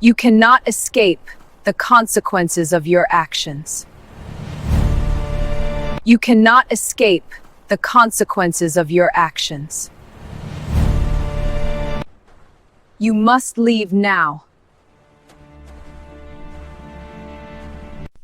You cannot escape the consequences of your actions. You cannot escape the consequences of your actions. You must leave now.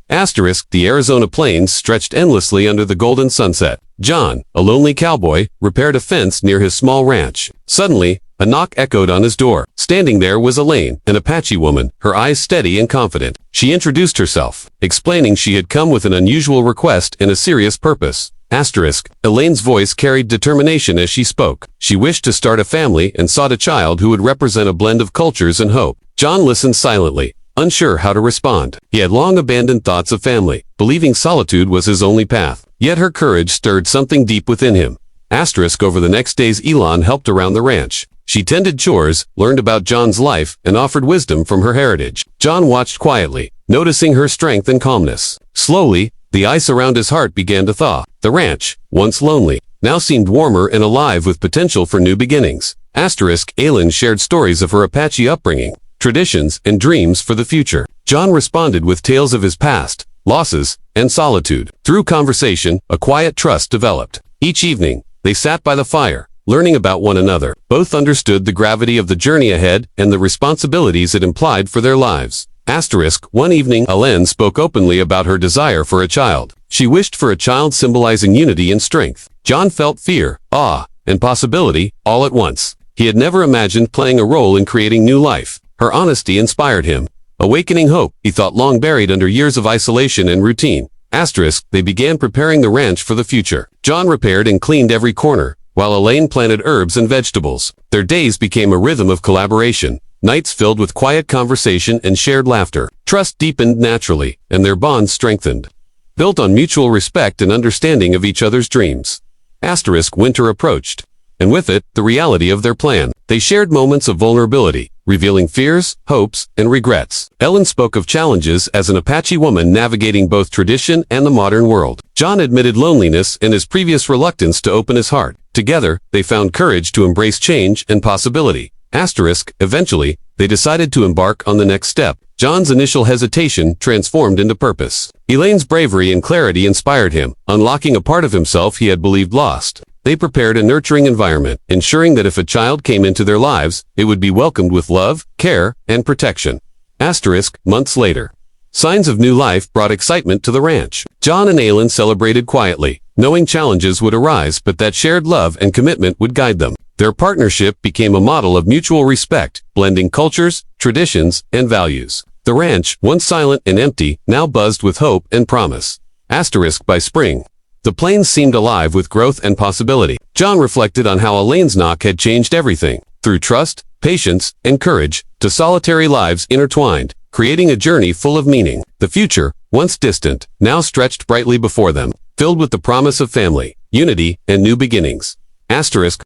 Asterisk, the Arizona plains stretched endlessly under the golden sunset. John, a lonely cowboy, repaired a fence near his small ranch. Suddenly, a knock echoed on his door. Standing there was Aylen, an Apache woman, her eyes steady and confident. She introduced herself, explaining she had come with an unusual request and a serious purpose. Asterisk, Aylen's voice carried determination as she spoke. She wished to start a family and sought a child who would represent a blend of cultures and hope. John listened silently, unsure how to respond. He had long abandoned thoughts of family, believing solitude was his only path. Yet her courage stirred something deep within him. Asterisk, over the next days Aylen helped around the ranch. She tended chores, learned about John's life, and offered wisdom from her heritage. John watched quietly, noticing her strength and calmness. Slowly, the ice around his heart began to thaw. The ranch, once lonely, now seemed warmer and alive with potential for new beginnings. Asterisk, Aylen shared stories of her Apache upbringing, traditions, and dreams for the future. John responded with tales of his past, losses, and solitude. Through conversation, a quiet trust developed. Each evening, they sat by the fire, learning about one another. Both understood the gravity of the journey ahead and the responsibilities it implied for their lives. Asterisk, one evening, Aylen spoke openly about her desire for a child. She wished for a child symbolizing unity and strength. John felt fear, awe, and possibility, all at once. He had never imagined playing a role in creating new life. Her honesty inspired him, awakening hope he thought long buried under years of isolation and routine. Asterisk, they began preparing the ranch for the future. John repaired and cleaned every corner, while Aylen planted herbs and vegetables. Their days became a rhythm of collaboration, nights filled with quiet conversation and shared laughter. Trust deepened naturally, and their bond strengthened, built on mutual respect and understanding of each other's dreams. Asterisk, winter approached, and with it, the reality of their plan. They shared moments of vulnerability, revealing fears, hopes, and regrets. Aylen spoke of challenges as an Apache woman navigating both tradition and the modern world. John admitted loneliness and his previous reluctance to open his heart. Together, they found courage to embrace change and possibility. Asterisk, eventually, they decided to embark on the next step. John's initial hesitation transformed into purpose. Aylen's bravery and clarity inspired him, unlocking a part of himself he had believed lost. They prepared a nurturing environment, ensuring that if a child came into their lives, it would be welcomed with love, care, and protection. Asterisk, months later, signs of new life brought excitement to the ranch. John and Aylen celebrated quietly, knowing challenges would arise but that shared love and commitment would guide them. Their partnership became a model of mutual respect, blending cultures, traditions, and values. The ranch, once silent and empty, now buzzed with hope and promise. Asterisk, by spring, the plains seemed alive with growth and possibility. John reflected on how Aylen's knock had changed everything. Through trust, patience, and courage, to solitary lives intertwined, creating a journey full of meaning. The future, once distant, now stretched brightly before them, filled with the promise of family, unity, and new beginnings. Asterisk,